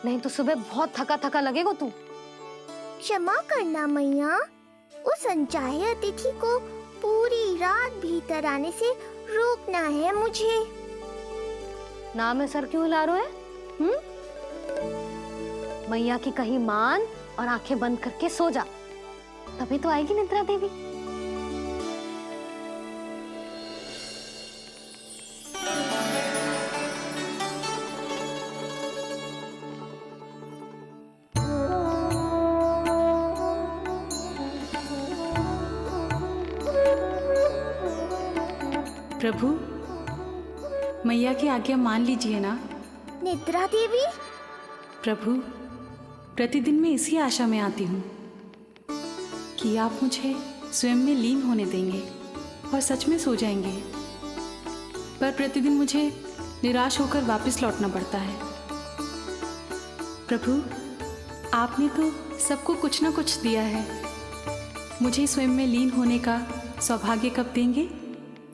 नहीं तो सुबह बहुत थका थका लगेगा तू। क्षमा करना मैया, उस अनचाहे अतिथि को पूरी रात भीतर आने से रोकना है मुझे। ना में सर क्यों हिला रहे है? मैया की कही मान और आंखें बंद करके सो जा, तभी तो आएगी निद्रा देवी। प्रभु, मैया की आज्ञा मान लीजिए ना। निद्रा देवी? प्रभु, प्रतिदिन मैं इसी आशा में आती हूँ कि आप मुझे स्वयं में लीन होने देंगे और सच में सो जाएंगे, पर प्रतिदिन मुझे निराश होकर वापस लौटना पड़ता है। प्रभु, आपने तो सबको कुछ ना कुछ दिया है, मुझे स्वयं में लीन होने का सौभाग्य कब देंगे?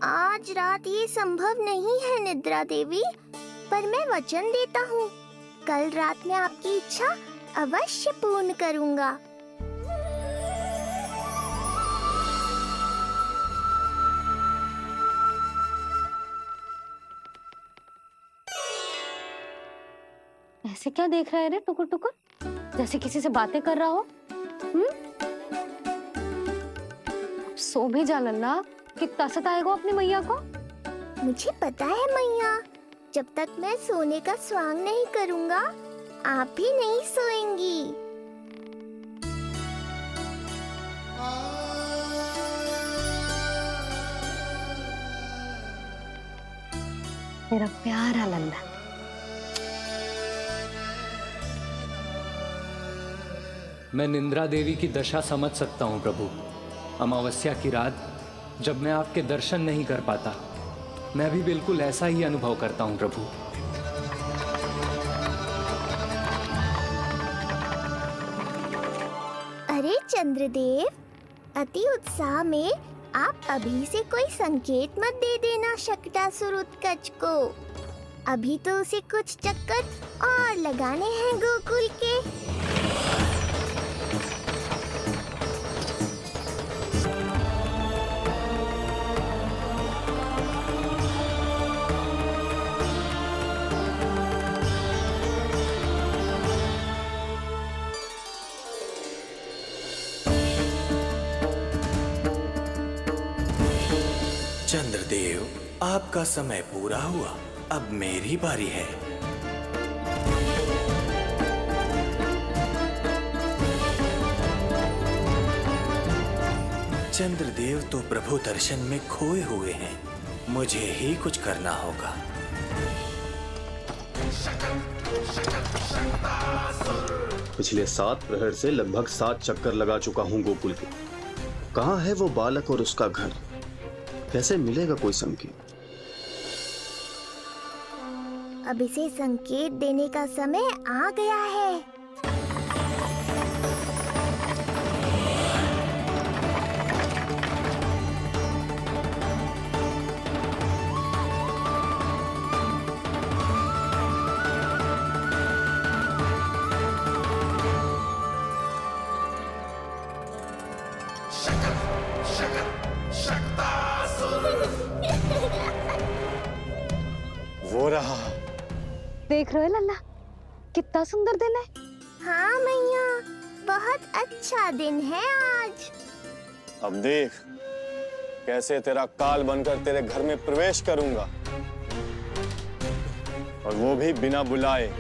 आज रात ये संभव नहीं है निद्रा देवी, पर मैं वचन देता हूँ कल रात में आपकी इच्छा अवश्य पूर्ण करूँगा। ऐसे क्या देख रहा है रे टुकुर टुकुर, जैसे किसी से बातें कर रहा हो? सो भी जा लल्ला, कितना सताएगा अपनी मैया को। मुझे पता है मैया, जब तक मैं सोने का स्वांग नहीं करूँगा आप भी नहीं सोएंगी। मेरा प्यारा लल्ला। मैं निद्रा देवी की दशा समझ सकता हूँ प्रभु। अमावस्या की रात जब मैं आपके दर्शन नहीं कर पाता, मैं भी बिल्कुल ऐसा ही अनुभव करता हूँ प्रभु। अरे चंद्रदेव, अति उत्साह में आप अभी से कोई संकेत मत दे देना शकटासुर उत्कच को। अभी तो उसे कुछ चक्कर और लगाने हैं गोकुल के। चंद्रदेव, आपका समय पूरा हुआ, अब मेरी बारी है। चंद्रदेव तो प्रभु दर्शन में खोए हुए हैं, मुझे ही कुछ करना होगा। पिछले 7 प्रहर से लगभग 7 चक्कर लगा चुका हूँ गोकुल के। कहाँ है वो बालक और उसका घर? कैसे मिलेगा कोई संकेत? अब इसे संकेत देने का समय आ गया है। वो रहा। देख रहे हो लल्ला, कितना सुंदर दिन है। हाँ मैया, बहुत अच्छा दिन है आज। अब देख कैसे तेरा काल बनकर तेरे घर में प्रवेश करूंगा, और वो भी बिना बुलाए।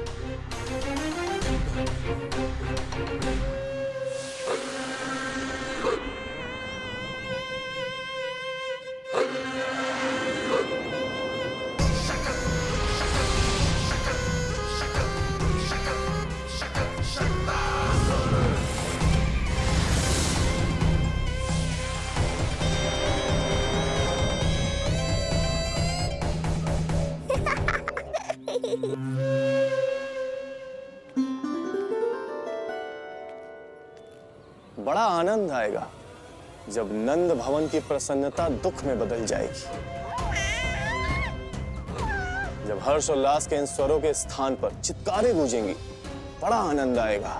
बड़ा आनंद आएगा जब नंद भवन की प्रसन्नता दुख में बदल जाएगी, जब हर्ष उल्लास के इन स्वरों के स्थान पर चित्कारें गूंजेंगी, बड़ा आनंद आएगा।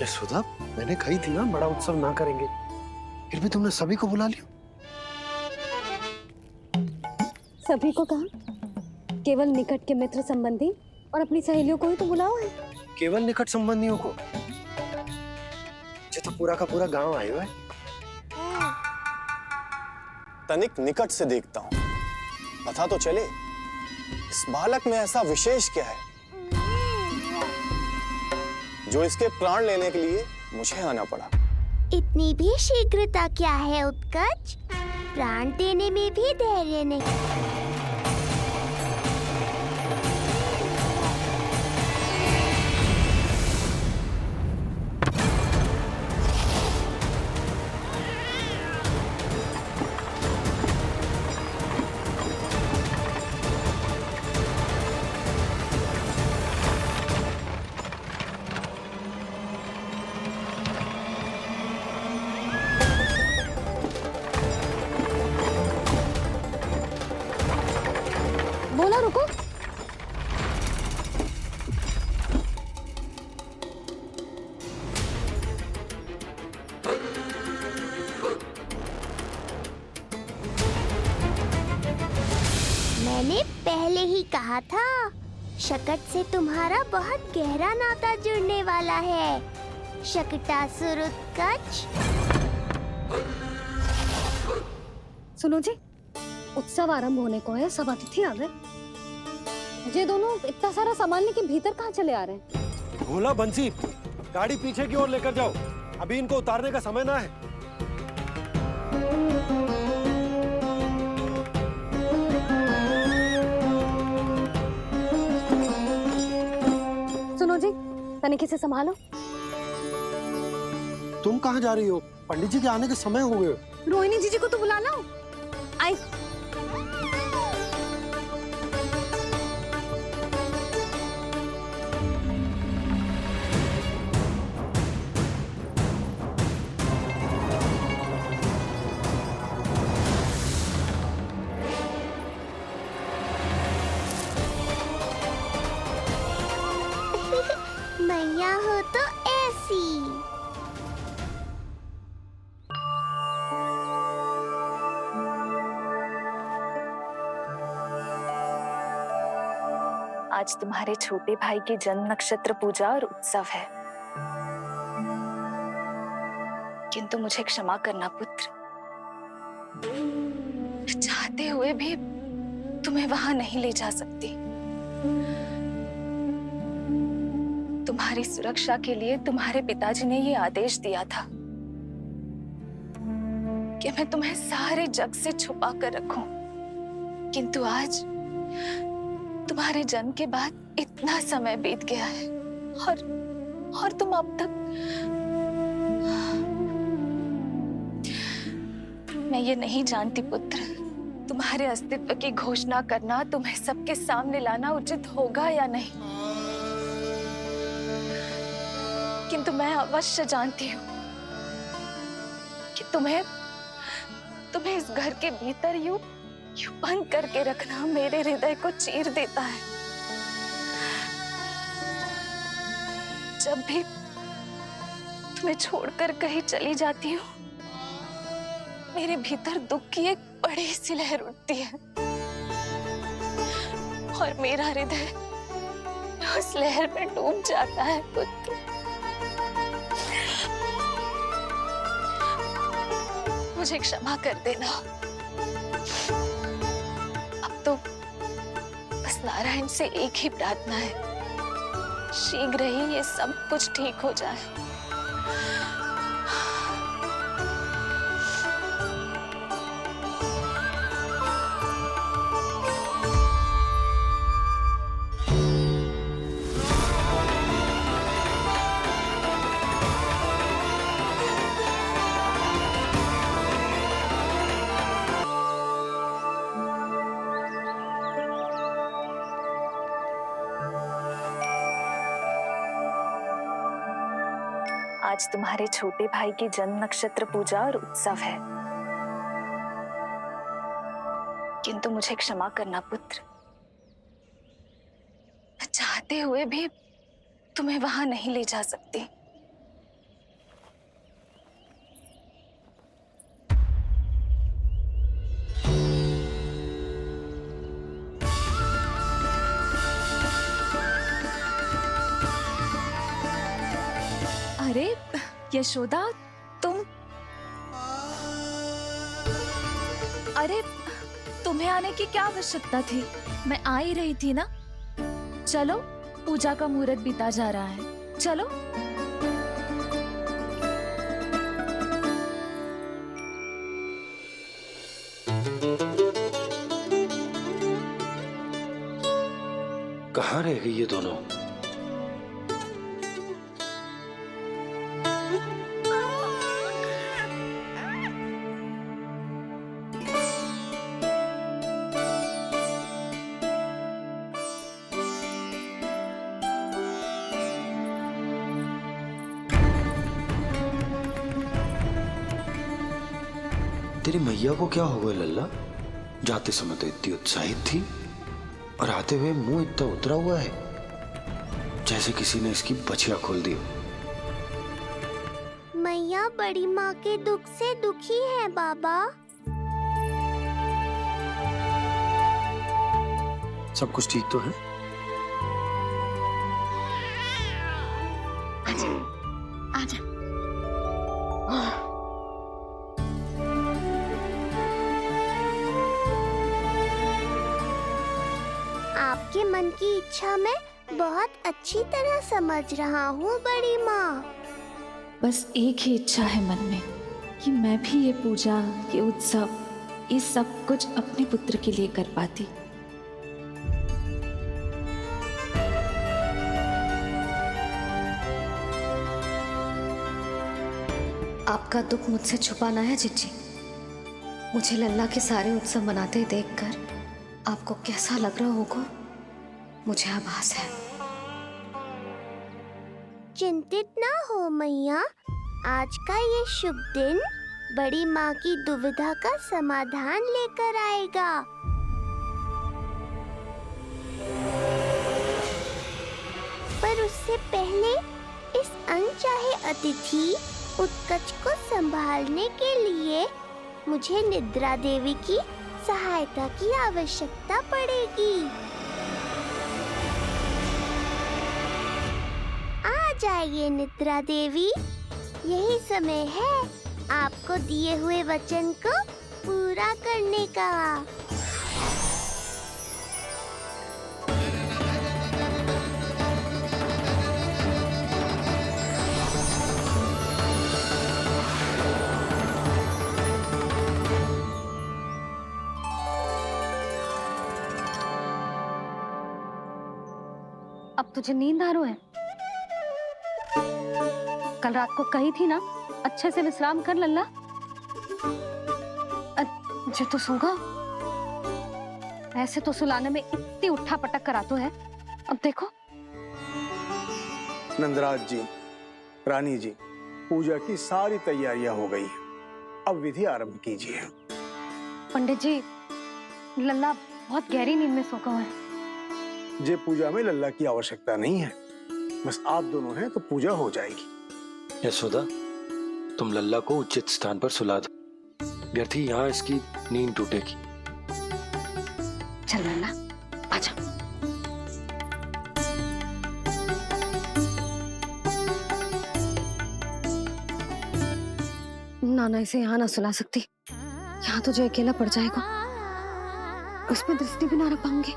यशोदा, मैंने कही थी ना बड़ा उत्सव ना करेंगे, फिर भी तुमने सभी को बुला लिया। सभी को कहा? केवल निकट के मित्र संबंधी और अपनी सहेलियों को ही तो बुलाओ है। केवल निकट संबंधियों को? ये तो पूरा का पूरा गांव आया हुआ है। तनिक निकट से देखता हूँ, पता तो चले इस बालक में ऐसा विशेष क्या है जो इसके प्राण लेने के लिए मुझे आना पड़ा। इतनी भी शीघ्रता क्या है उत्कच? प्राण देने में भी धैर्य नहीं। बोला रुको। मैंने पहले ही कहा था, शकट से तुम्हारा बहुत गहरा नाता जुड़ने वाला है। शकटासुर उत्कच। सुनो जी, उत्सव आरंभ होने को है, सब अतिथि आ गए। ये दोनों इतना सारा सामान लेके भीतर कहाँ चले आ रहे हैं? भोला बंसी, गाड़ी पीछे की ओर लेकर जाओ, अभी इनको उतारने का समय ना है। सुनो जी, तनिक से संभालो। तुम कहाँ जा रही हो? पंडित जी के आने के समय हो गए। रोहिणी जीजी को तो बुला लो। आई। मैया हो तो ऐसी। आज तुम्हारे छोटे भाई की जन्म नक्षत्र पूजा और उत्सव है, किंतु मुझे क्षमा करना पुत्र, चाहते हुए भी तुम्हें वहां नहीं ले जा सकती। तुम्हारी सुरक्षा के लिए तुम्हारे पिताजी ने ये आदेश दिया था कि मैं तुम्हें सारे जग से छुपा कर रखूं, किंतु आज तुम्हारे जन्म के बाद इतना समय बीत गया है और तुम अब तक। मैं ये नहीं जानती पुत्र, तुम्हारे अस्तित्व की घोषणा करना, तुम्हें सबके सामने लाना उचित होगा या नहीं, किंतु मैं अवश्य जानती हूँ कि तुम्हें इस घर के भीतर यूं बंद करके रखना मेरे हृदय को चीर देता है। जब भी तुम्हें छोड़कर कहीं चली जाती हूँ, मेरे भीतर दुख की एक बड़ी सी लहर उठती है और मेरा हृदय उस लहर में डूब जाता है पुत्र। मुझे क्षमा कर देना। अब तो बस नारायण से एक ही प्रार्थना है, शीघ्र ही ये सब कुछ ठीक हो जाए। आज तुम्हारे छोटे भाई की जन्म नक्षत्र पूजा और उत्सव है, किंतु मुझे क्षमा करना पुत्र, मैं चाहते हुए भी तुम्हें वहां नहीं ले जा सकती। अरे यशोदा, अरे तुम्हें आने की क्या आवश्यकता थी? मैं आ ही रही थी ना। चलो, पूजा का मुहूर्त बीता जा रहा है, चलो। कहाँ रह गई ये दोनों? तेरी मैया को क्या हो गया लल्ला? जाते समय तो इतनी उत्साहित थी और आते हुए मुंह इतना उतरा हुआ है जैसे किसी ने इसकी बछिया खोल दी। मैया बड़ी माँ के दुख से दुखी है बाबा। सब कुछ ठीक तो है? आजा। आपके मन की इच्छा मैं बहुत अच्छी तरह समझ रहा हूँ बड़ी माँ। बस एक ही इच्छा है मन में कि मैं भी ये पूजा, ये उत्सव, ये सब कुछ अपने पुत्र के लिए कर पाती। आपका दुख मुझसे छुपाना है जिज्जी। मुझे लल्ला के सारे उत्सव मनाते देखकर आपको कैसा लग रहा होगा, मुझे आभास है। चिंतित ना हो मैया, आज का ये शुभ दिन बड़ी माँ की दुविधा का समाधान लेकर आएगा। पर उससे पहले इस अनचाहे अतिथि उत्कच को संभालने के लिए मुझे निद्रा देवी की सहायता की आवश्यकता पड़ेगी। आ जाइए निद्रा देवी, यही समय है आपको दिए हुए वचन को पूरा करने का। अब तुझे नींद आ रही है? कल रात को कही थी ना अच्छे से विश्राम कर लल्ला। जो तो सोगा, ऐसे तो सुलाने में इतनी उठा पटक करा तो है। अब देखो। नंदराज जी, रानी जी, पूजा की सारी तैयारियां हो गई हैं। अब विधि आरंभ कीजिए। पंडित जी, लल्ला बहुत गहरी नींद में सोगा हुआ है। जे पूजा में लल्ला की आवश्यकता नहीं है, बस आप दोनों हैं तो पूजा हो जाएगी। यशोदा, तुम लल्ला को उचित स्थान पर सुला दो, व्यर्थ ही यहाँ इसकी नींद टूटेगी। चल लल्ला, आजा। नाना इसे यहाँ ना सुला सकती, यहाँ तो जो अकेला पड़ जाएगा, उसमें दृष्टि भी ना रख पाऊंगी।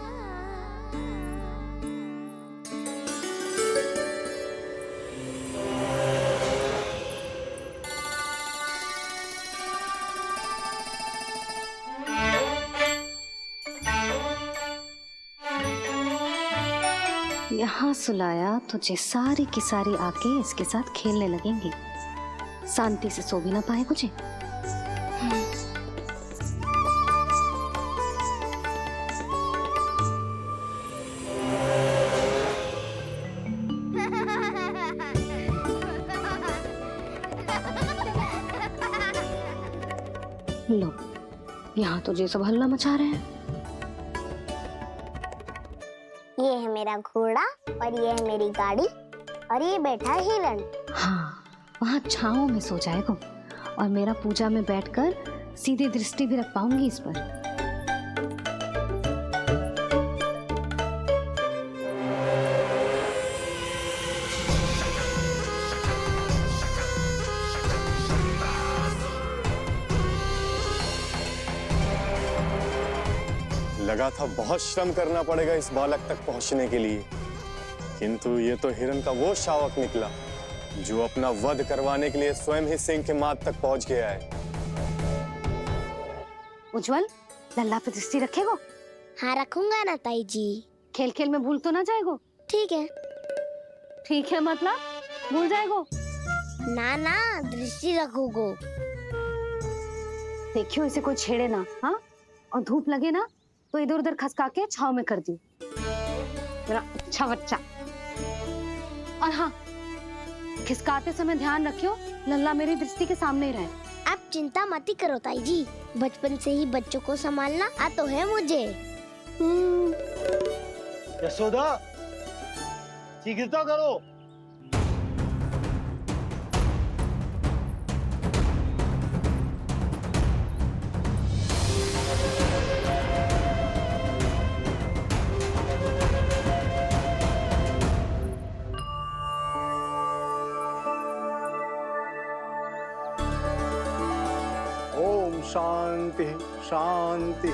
यहाँ सुलाया तो जे सारी की सारी आके इसके साथ खेलने लगेंगी, शांति से सो भी ना पाए कुछ। लो, यहाँ तो ये सब हल्ला मचा रहे हैं। ये है मेरा घोड़ा और ये है मेरी गाड़ी और ये बैठा है हिरण। हाँ, वहाँ छाँव में सो जाएगा और मेरा पूजा में बैठकर सीधी दृष्टि भी रख पाऊंगी इस पर। लगा था बहुत श्रम करना पड़ेगा इस बालक तक पहुंचने के लिए, किंतु ये तो हिरण का वो शावक निकला जो अपना वध करवाने के लिए स्वयं ही सिंह के माथ तक पहुंच गया है। उज्जवल, लल्ला पे दृष्टि रखेगो? हाँ रखूंगा ना ताई जी। खेल खेल में भूल तो ना जाएगो? ठीक है। ठीक है मतलब भूल जाएगो? ना ना, दृष्टि रखोगो। देखियो इसे कोई छेड़े ना, हाँ? और धूप लगे ना तो इधर उधर खसका के छाव में कर दी। मेरा अच्छा बच्चा। और हाँ, खिसकाते समय ध्यान रखियो लल्ला मेरी दृष्टि के सामने ही रहे। आप चिंता मत ही करो ताई जी, बचपन से ही बच्चों को संभालना आ तो है मुझे। यशोदा, शीघ्रता करो। ओम शांति शांति।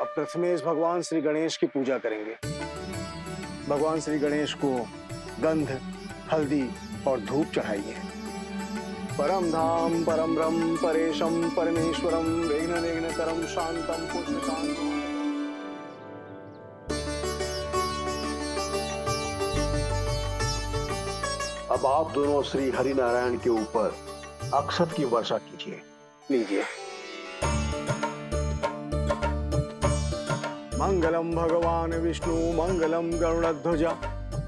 अब प्रथमेश भगवान श्री गणेश की पूजा करेंगे। भगवान श्री गणेश को गंध, हल्दी और धूप चढ़ाइए। परम धाम परम ब्रह्म परेशम परमेश्वरम विघ्न निघ्नकरम शांतम पुष्टकांतम। अब आप दोनों श्री हरि नारायण के ऊपर अक्षत की वर्षा कीजिए। लीजिए। मंगलम भगवान विष्णु मंगलम गरुड़ध्वजा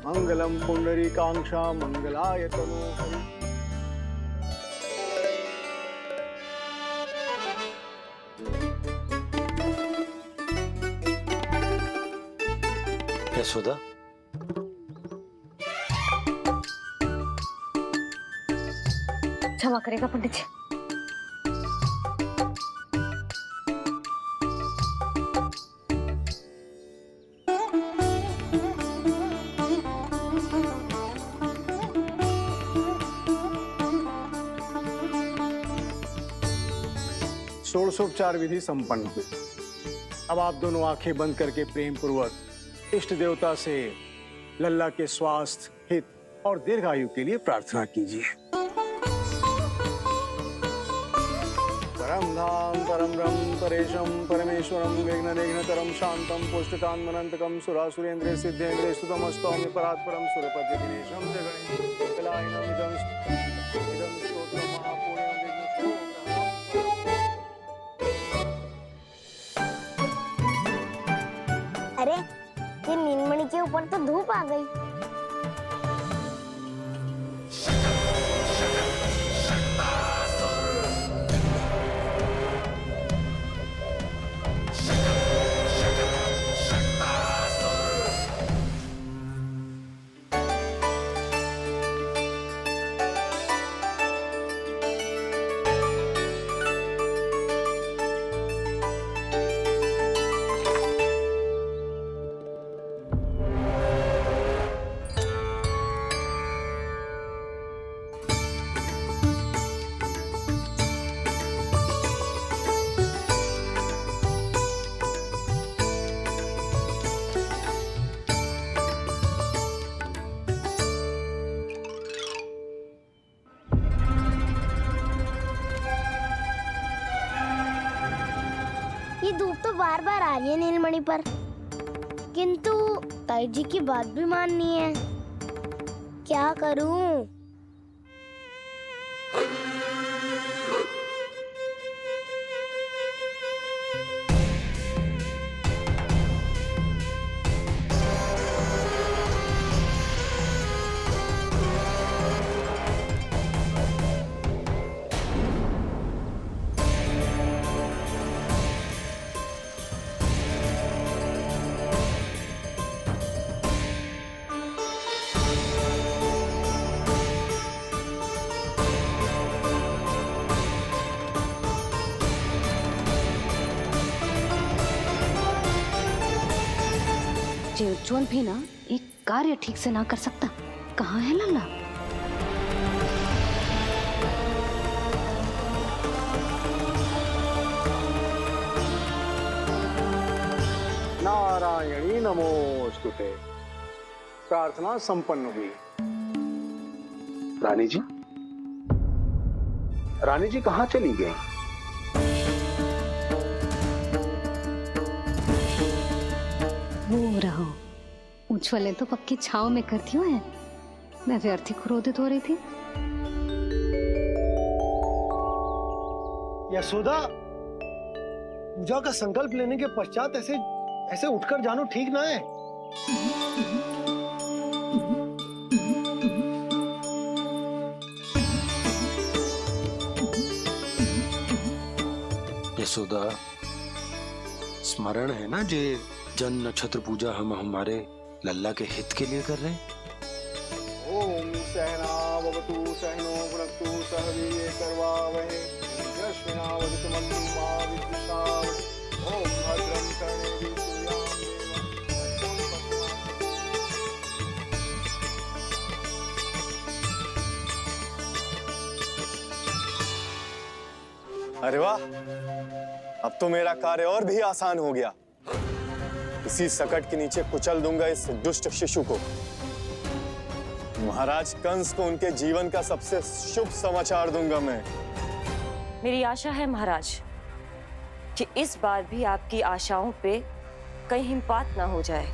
मंगलम पुंडरीकाक्षा मंगलाय तनोहरि। यशोदा, क्षमा करेगा पंडित जी। षोडशोपचार विधि संपन्न हुई। अब आप दोनों आंखें बंद करके प्रेम पूर्वक इष्ट देवता से लल्ला के स्वास्थ्य, हित और दीर्घायु के लिए प्रार्थना कीजिए। परम धाम परम ब्रह्म परेशम परमेश्वरम विघ्न निघ्नकरम शांतम पुष्टकांतमनंतकम सुरासुरेंद्र सिद्धेंद्र स्तुतम स्तौम्य परात्परम सुरपति दिनेशम जगणे कलायनम इदं स्तोत्रम महापुण्यम विघ्नेश्वरो। अरे ये नीलमणि के ऊपर तो धूप आ गई। ये धूप तो बार बार आ रही है नीलमणि पर, किंतु ताई जी की बात भी माननी है। क्या करूं? जे उज्जवल भी ना एक कार्य ठीक से ना कर सकता। कहाँ है लल्ला? नारायणी नमोस्तुते। प्रार्थना संपन्न हुई। रानी जी, रानी जी कहाँ चली गई? वो रहो, उज्जवल ने तो पक्की छाव में कर दियो है। मैं व्यर्थ ही क्रोधित हो रही थी। यशोदा, पूजा का संकल्प लेने के पश्चात ऐसे ऐसे उठकर जानो ठीक ना है। यशोदा, स्मरण है ना जे जन नक्षत्र पूजा हम हमारे लल्ला के हित के लिए कर रहे हैं। ओम सहना भवतु सहनो भुनक्तु सह वीर्यं करवावहै तेजस्विनावधीतमस्तु मा विद्विषावहै। ओम भद्रं कर्णेभिः अरे वाह, अब तो मेरा कार्य और भी आसान हो गया। इसी सकट के नीचे कुचल दूंगा इस दुष्ट शिशु को। महाराज कंस को उनके जीवन का सबसे शुभ समाचार दूंगा मैं। मेरी आशा है महाराज कि इस बार भी आपकी आशाओं पे कहीं हिमपात ना हो जाए।